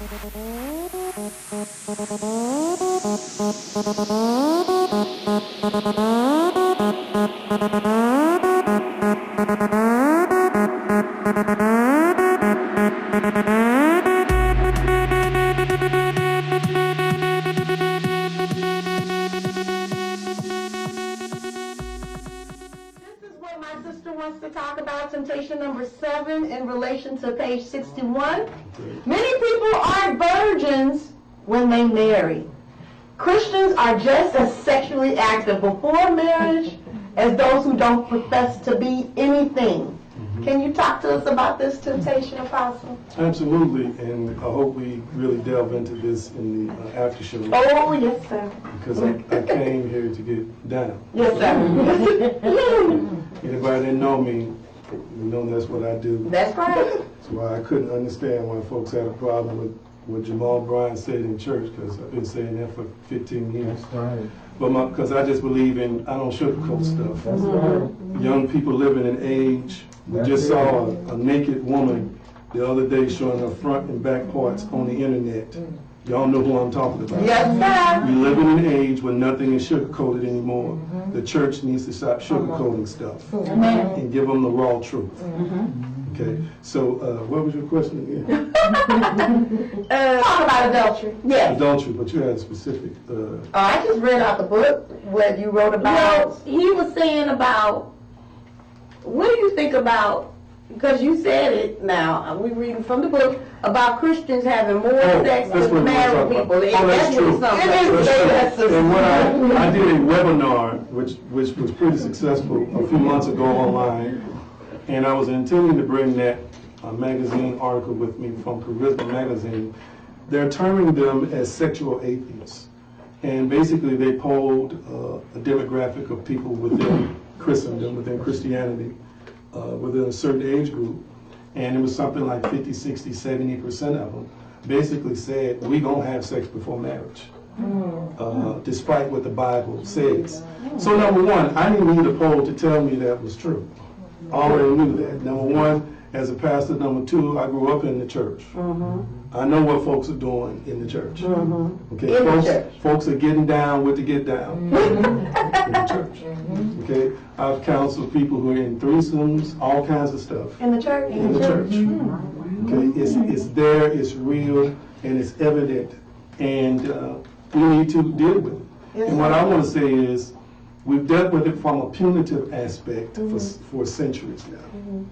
In relation to page 61, many people are virgins when they marry. Christians are just as sexually active before marriage as those who don't profess to be anything. Can you talk to us about this temptation, Apostle? Absolutely, and I hope we really delve into this in the after show. Oh, yes, sir. Because I came here to get down. Yes, sir. Anybody that know me, you know that's what I do. That's right. That's why I couldn't understand why folks had a problem with what Jamal Bryant said in church, because I've been saying that for 15 years. That's right. But because I just believe in, I don't sugarcoat stuff. That's right. Young people living in age. We just saw a naked woman the other day showing her front and back parts on the internet. Y'all know who I'm talking about. Yes, sir. We live in an age where nothing is sugarcoated anymore. The church needs to stop sugarcoating stuff and give them the raw truth. Okay, so what was your question again? Talk about adultery. Yes. Adultery, but you had a specific. I just read out the book what you wrote about. Well, he was saying about, what do you think about, because you said it now, we're reading from the book, about Christians having more sex with married people. That's true. That's and what I did a webinar, which was pretty successful a few months ago online, and I was intending to bring that magazine article with me from Charisma magazine. They're terming them as sexual atheists, and basically they polled a demographic of people within Christendom, within Christianity, within a certain age group, and it was something like 50, 60, 70% of them basically said, we gonna have sex before marriage, despite what the Bible says. So number one, I didn't need a poll to tell me that was true. I already knew that. Number one, as a pastor. Number two, I grew up in the church. I know what folks are doing in the church. Okay, folks are getting down with the get down in the church. Okay, I've counseled people who are in threesomes, all kinds of stuff. In the church? In the church. Okay, it's there, it's real, and it's evident, and we need to deal with it. Yes, and what I want to say is, we've dealt with it from a punitive aspect for centuries now.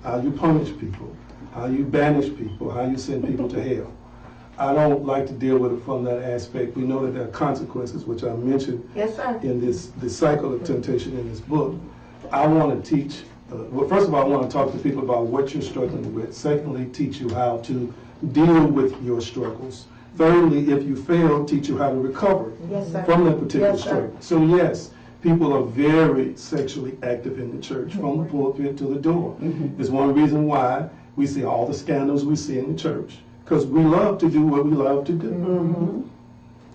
How you punish people, how you banish people, how you send people to hell. I don't like to deal with it from that aspect. We know that there are consequences, which I mentioned in this cycle of temptation in this book. I want to teach, well, first of all, I want to talk to people about what you're struggling with. Secondly, teach you how to deal with your struggles. Thirdly, if you fail, teach you how to recover from that particular struggle. So yes, people are very sexually active in the church, from the pulpit to the door. It's one reason why we see all the scandals we see in the church, because we love to do what we love to do.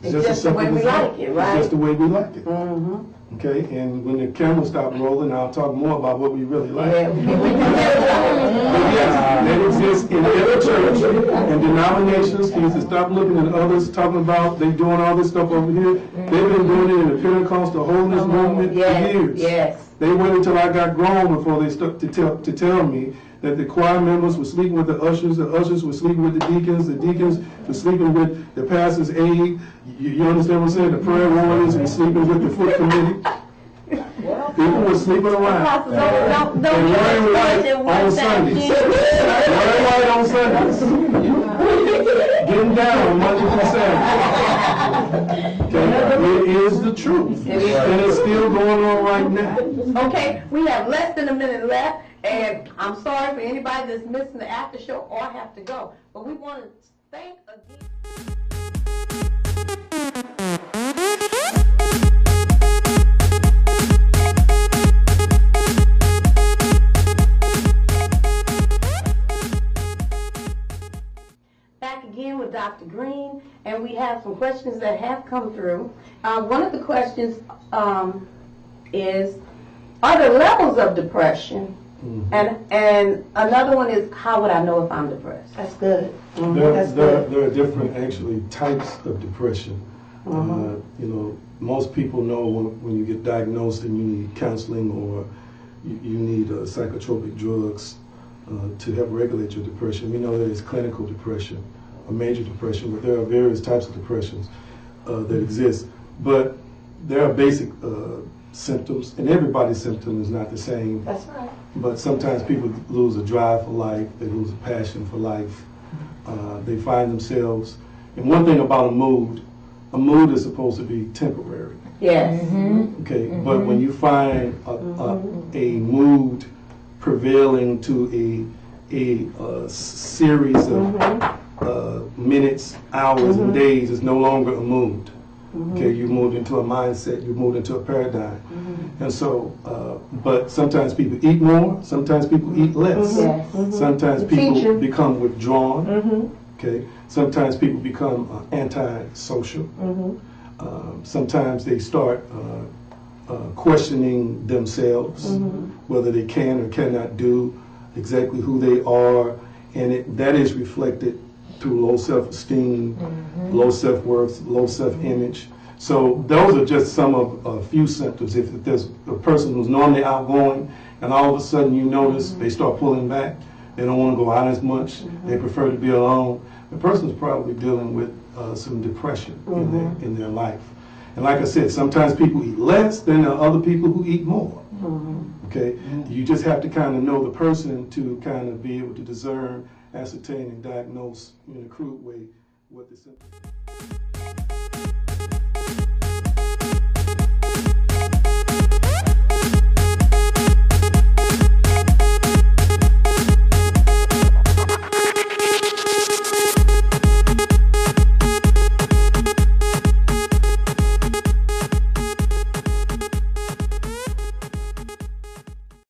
It's just the way we like it, right? It's just the way we like it. Okay, and when the camera stops rolling, I'll talk more about what we really like. But yes, that exists in every church and denominations. You need to stop looking at others talking about they doing all this stuff over here. They've been doing it in the Pentecostal holiness movement for years. They waited until I got grown before they stuck to tell me that the choir members were sleeping with the ushers were sleeping with the deacons were sleeping with the pastor's aide. You understand what I'm saying? The prayer warriors were sleeping with the foot committee. People were sleeping around. And wearing white on Sundays. Wearing white on Sundays. Getting down Monday through Saturday. Okay, it is the truth. And it's still going on right now. Okay, we have less than a minute left, and I'm sorry for anybody that's missing the after show or have to go. But we want to thank again. Back again with Dr. Green, and we have some questions that have come through. One of the questions is, are there levels of depression, And another one is, how would I know if I'm depressed? That's good. There are different actually types of depression. You know, most people know when you get diagnosed and you need counseling or you need psychotropic drugs to help regulate your depression. We know that it's clinical depression, a major depression, but there are various types of depressions that exist. But there are basic symptoms, and everybody's symptom is not the same. That's right. But sometimes people lose a drive for life, they lose a passion for life. They find themselves, and one thing about a mood is supposed to be temporary. Yes. Okay, but when you find a mood prevailing to a series of minutes, hours, and days, it's no longer a mood. Okay, you moved into a mindset, you moved into a paradigm. And so, but sometimes people eat more, sometimes people eat less. Sometimes people become withdrawn. Okay, sometimes people become antisocial. Sometimes they start questioning themselves, whether they can or cannot do exactly who they are, and that is reflected through low self-esteem, low self-worth, low self-image. So those are just some of a few symptoms. If there's a person who's normally outgoing and all of a sudden you notice they start pulling back, they don't want to go out as much, they prefer to be alone, the person's probably dealing with some depression in their life. And like I said, sometimes people eat less, then there are other people who eat more. Okay, you just have to kind of know the person to kind of be able to discern, ascertain, and diagnose in a crude way what the symptoms are.